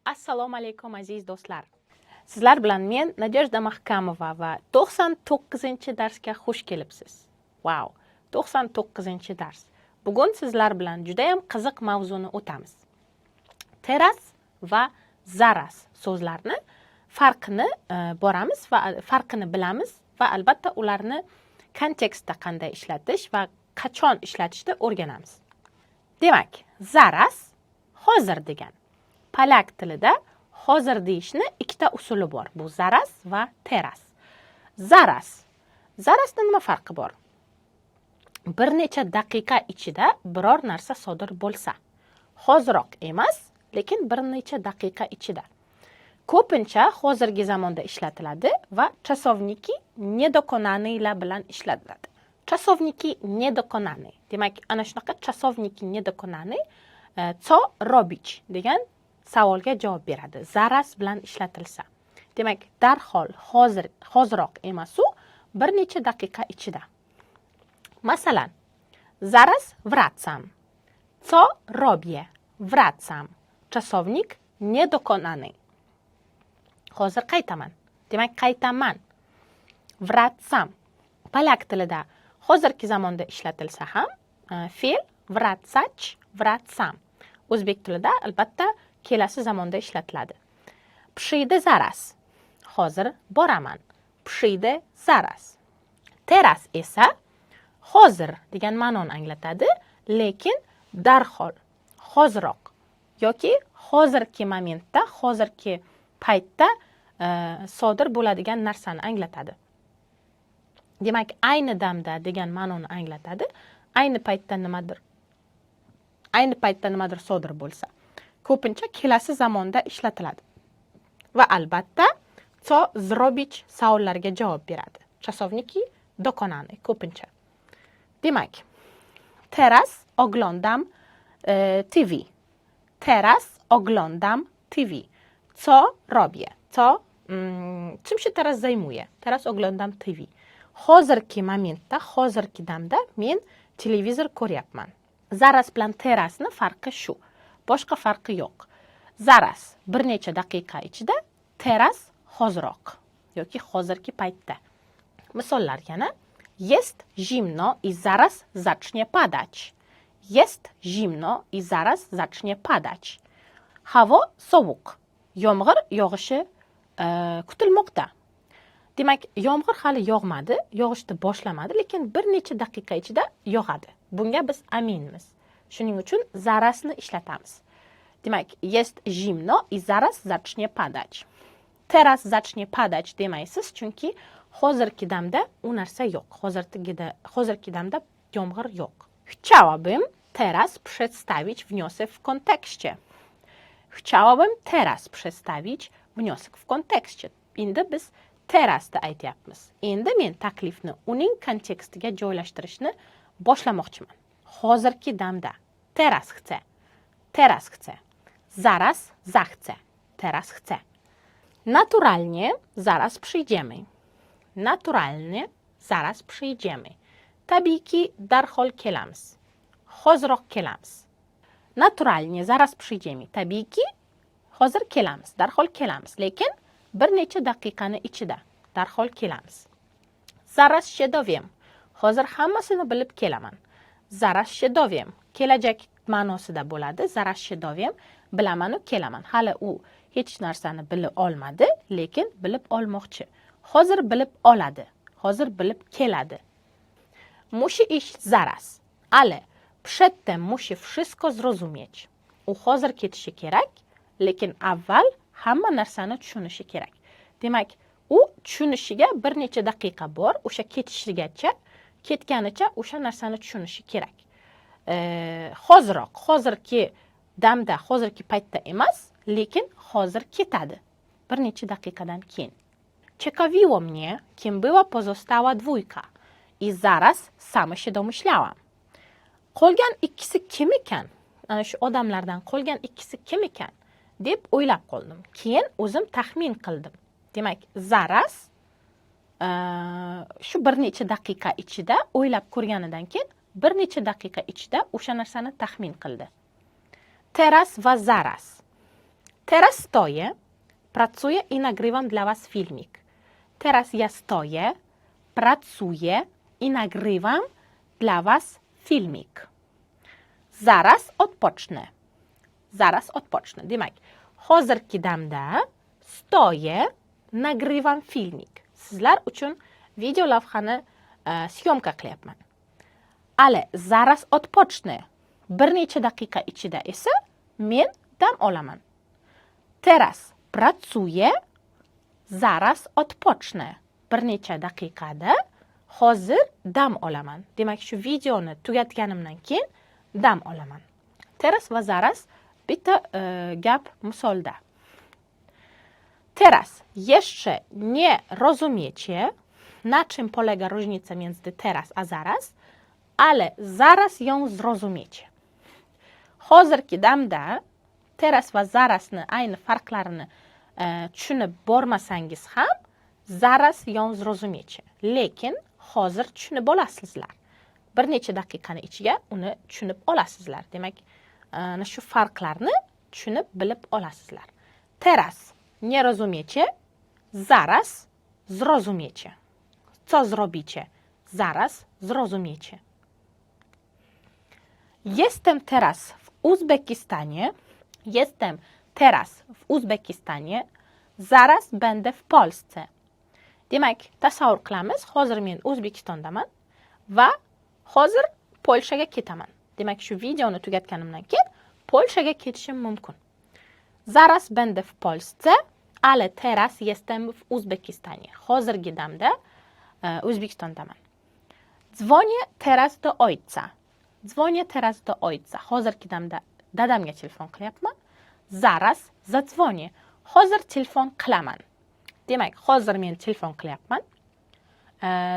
Assalomu alaykum aziz do'stlar. Sizlar bilan men Nadejda Mahkamova va 99-darsga xush kelibsiz. Wow, 99-dars. Bugun sizlar bilan juda ham qiziq mavzuni o'tamiz. Teras va zaras so'zlarni farqini boramiz va farqini bilamiz va albatta ularni kontekstda qanday ishlatish va qachon ishlatishni o'rganamiz. Demak, zaras hozir degan. Polak tilida hozir deyishni ikkita usuli bor. Bu zaras va teras. Zaras. Zarasda nima farqi bor? Bir necha daqiqa ichida biror narsa sodir bo'lsa. Hoziroq emas, lekin bir necha daqiqa ichida. Ko'pincha hozirgi zamonda ishlatiladi va chasovniki nedokonaniylar bilan ishlatiladi. Chasovniki nedokonaniy. Demak, ana shunaqa chasovniki nedokonaniy co robić degan savolga javob beradi. Zaras bilan ishlatilsa. Demak, darhol, hoziroq emas u, bir necha daqiqa ichida. Masalan, zaraz wracam. Co robię? Wracam. Czasownik niedokonany. Hozir qaytaman. Demak, qaytaman. Wracam. Polak tilida hozirgi zamonda ishlatilsa ham fe'l wracać, wracam. O'zbek tilida albatta kelasi zamonda ishlatiladi. Przyjdę zaraz. Hozir boraman. Przyjdę zaraz. Teraz esa hozir degan ma'noni anglatadi, lekin darhol, hoziroq yoki hozirgi momentda, hozirgi paytda sodir bo'ladigan narsani anglatadi. Demak, ayni damda degan ma'noni anglatadi. Ayni paytda nimadir sodir bo'lsa. Ko'pincha kelasi zamonda ishlatiladi. Va albatta, co zrobić savollarga javob beradi. Czasowniki dokonany ko'pincha. Demak, teraz oglądam TV. Teraz oglądam TV. Co robię? Czym się teraz zajmuję? Teraz oglądam TV. Hozirgi momentda, hozirgi damda men televizor ko'ryapman. Zaraz bilan terasni farqi shu. Boshqa farqi yo'q. Zaraz bir necha daqiqa ichida, teras hoziroq yoki hozirgi paytda. Misollar yana: Jest zimno i zaraz zacznie padać. Jest zimno i zaraz zacznie padać. Havo sovuq. Yomg'ir yog'ishi kutilmoqda. Demak, yomg'ir hali yog'madi, yog'ishni boshlamadi, lekin bir necha daqiqa ichida yog'adi. Bunga biz aminmiz. Shuning uchun zarasni ishlatamiz. Demak, jest zimno i zaraz zacznie padać. Teraz zacznie padać demaysiz, chunki hozirgi damda u narsa yo'q. Hozirgi damda yomg'ir yo'q. Chciałabym teraz przedstawić wniosek w kontekście. Chciałabym teraz przedstawić wniosek w kontekście. Endi biz terasda aytyapmiz. Endi men taklifni uning kontekstiga joylashtirishni boshlamoqchiman. Hozirgi damda. Teraz chcę. Teraz chcę. Zaraz zachcę. Teraz chcę. Naturalnie zaraz przyjdziemy. Naturalnie zaraz przyjdziemy. Tabiiyki darhol kelamiz. Hoziroq kelamiz. Naturalnie zaraz przyjdziemy. Tabiiyki hozir kelamiz. Darhol kelamiz. Lekin bir necha daqiqani ichida darhol kelamiz. Zaraz się dowiem. Hozir hammasini bilib kelaman. Zaraz się dowiem. Kelajak ma'nosida bo'ladi. Zaraz się dowiem. Bilaman-u kelaman. Hali u hech narsani bilib olmadi, lekin bilib olmoqchi. Hozir bilib oladi. Hozir bilib keladi. Musi iść zaraz. Ale przedtem musi wszystko zrozumieć. U hozir ketishi kerak, lekin avval hamma narsani tushunishi kerak. Demak, u tushunishiga bir necha daqiqa bor. O'sha ketganicha o'sha narsani tushunishi kerak. Hoziroq, hozirgi damda, hozirgi paytda emas, lekin hozir ketadi. Bir necha daqiqadan keyin. Ciekawiło mnie, kim była pozostała dwójka. I zaraz sama się domyślałam. Qolgan ikkisi kim ekan? Ana shu odamlardan qolgan ikkisi kim ekan deb o'ylab qoldim. Keyin o'zim taxmin qildim. Demak, zaraz shu bir necha daqiqa ichida o'ylab ko'rganidan keyin bir necha daqiqa ichida o'sha narsani taxmin qildi. Teraz va zaraz. Teraz stoję, pracuję i nagrywam dla was filmik. Teraz ja stoję, pracuję i nagrywam dla was filmik. Zaraz odpocznę. Zaraz odpocznę. Demak, hozirgi damda stoję, nagrywam filmik. Sizlar uchun video lavhani syomka qilyapman. Ale zaraz odpocznę. Bir necha daqiqa ichida esa men dam olaman. Teraz pracuję, zaraz odpocznę. Bir necha daqiqada hozir dam olaman. Demak, shu videoni tugatganimdan keyin dam olaman. Teraz va zaraz bitta gap misolda. Teraz jeszcze nie rozumiecie, na czym polega różnica między teraz a zaraz, ale zaraz ją zrozumiecie. Hozirgi damda teraz va zarasni ayni farqlarini tushunib bormasangiz ham zaraz ją zrozumiecie. Lekin hozir tushunib olasizlar. Bir necha daqiqani ichiga uni tushunib olasizlar. Demak, shu farqlarni tushunib bilib olasizlar. Teraz nie rozumiecie, zaraz zrozumiecie. Co zrobicie? Zaraz zrozumiecie. Jestem teraz w Uzbekistanie. Jestem teraz w Uzbekistanie. Zaraz będę w Polsce. Demak, tasavvur qilamiz. Hozir men O'zbekistondaman va hozir Polshaga ketaman. Demak, shu videoni tugatganimdan keyin Polshaga ketishim mumkin. Zaraz będę w Polsce, ale teraz jestem w Uzbekistanie. Hozirgi damda O'zbekistondaman. Dzwonię teraz do ojca. Dzwonię teraz do ojca. Hozirgi damda dadamga telefon qilyapman. Zaraz zadzwonię. Hozir telefon qilaman. Demak, hozir men telefon qilyapman.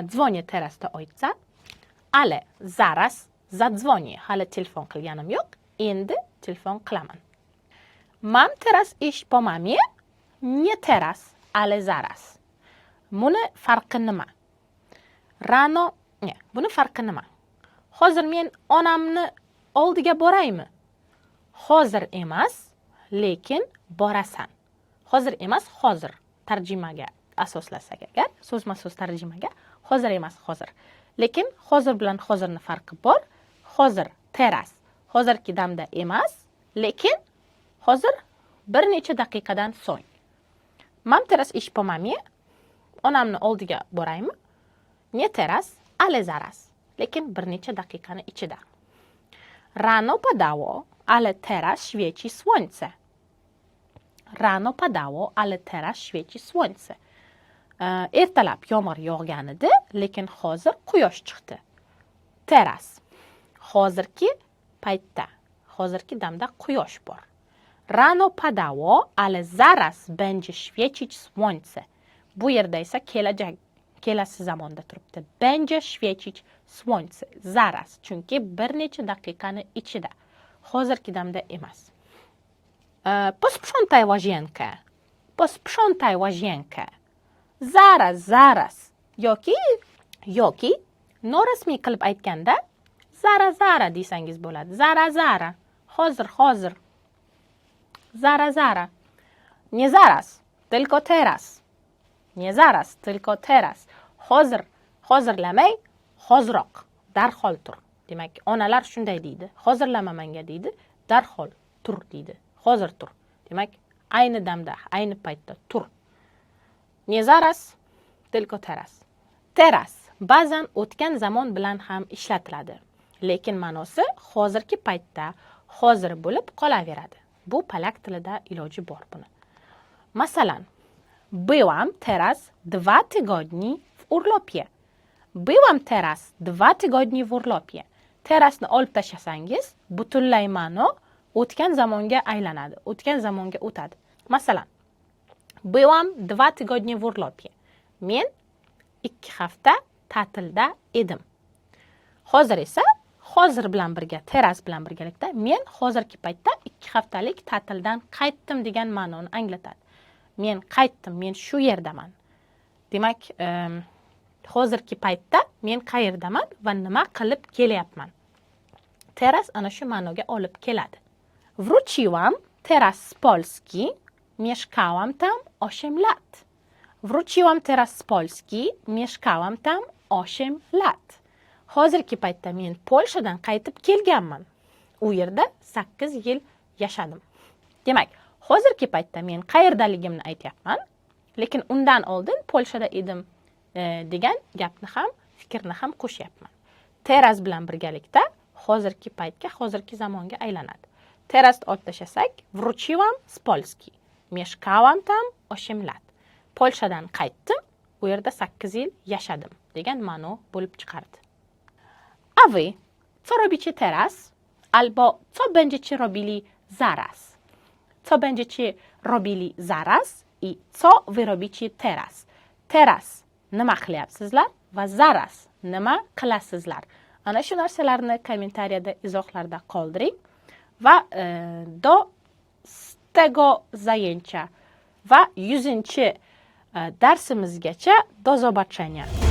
Dzwonię teraz do ojca, ale zaraz zadzwonię. Hali telefon qilganim yo'q. Endi telefon qilaman. Mam teraz iść po mamie? Nie teraz, ale zaraz. Buni farqi nima? Rano, ne, buni farqi nima? Hozir men onamni oldiga boraymi? Hozir emas, lekin borasan. Hozir emas, hozir. Tarjimaga asoslasak agar, so'zma-so'z tarjimaga, hozir emas, hozir. Lekin hozir bilan hozirni farqi bor. Hozir teraz, hozirgi damda emas, lekin hozir bir necha daqiqadan so'ng. Mam teraz iść po mamie? Onamni oldiga boraymi? Nie teraz, ale zaraz. Lekin bir necha daqiqani ichida. Rano padało, ale teraz świeci słońce. Rano padało, ale teraz świeci słońce. Ertalab yomg'ir yog'gan edi, lekin hozir quyosh chiqdi. Teraz. Hozirgi paytda, hozirgi damda quyosh bor. Rano padało, ale zaraz będzie świecić słońce. Bu yerda esa kelasi zamonda turibdi. Będzie świecić słońce. Zaraz. Chunki bir necha daqiqani ichida. Hozirgi damda emas. Posprzątaj łazienkę. Posprzątaj łazienkę. Zaraz, zaraz. Yoki norasmiy qilib aytganda zara desangiz bo'ladi. Zara. Hozir. Zara. Nie zaraz, tylko teraz. Nie zaraz, tylko teraz. Hozirlamay, hoziroq, darhol tur. Demak, onalar shunday deydi. Hozirlama menga deydi, darhol tur deydi. Hozir tur. Demak, ayni damda, ayni paytda tur. Не zaraz, tylko teraz. Teraz ba'zan o'tgan zamon bilan ham ishlatiladi. Lekin ma'nosi hozirgi paytda hozir bo'lib qolaveradi. Bu polak tilida iloji bor buni. Masalan, byłam teraz 2 tygodni w urlopie. Byłam teraz 2 tygodni w urlopie. Terasni olib tashlasangiz, butunlay ma'no o'tgan zamonga aylanadi. O'tgan zamonga o'tadi. Masalan, byłam 2 tygodnie w urlopie. Men 2 hafta ta'tilda edim. Hozir esa hozir bilan birga, teraz bilan birgalikda men hozirgi paytda 2 haftalik ta'tildan qaytdim degan ma'noni anglatadi. Men qaytdim, men shu yerdaman. Demak, hozirgi paytda men qayerdaman va nima qilib kelyapman. Teraz ana shu ma'noga olib keladi. Wróciłam teraz z Polski, mieszkałam tam 8 lat. Wróciłam teraz z Polski, mieszkałam tam 8 lat. Hozirgi paytda men Polshadan qaytib kelganman. U yerda 8 yil yashadim. Demak, hozirgi paytda men qayerdaligimni aytyapman, lekin undan oldin Polshada edim degan gapni ham, fikrni ham qo'shyapman. Teraz bilan birgalikda hozirgi paytga, hozirgi zamonga aylanadi. Teraz olib tashlasak, wróciłam z Polski. Mieszkałam tam 8 lat. Polshadan qaytdim, u yerda 8 yil yashadim degan ma'no bo'lib chiqardi. A wy co robicie teraz? Albo co będziecie robili zaraz? Co będziecie robili zaraz i co wy robicie teraz? Teraz nima qilyapsizlar va zaraz nima qilasizlar? Ana shu narsalarni kommentariyada, izohlarda qoldiring va z tego zajęcia va 100 darsimizgacha do zobaczenia.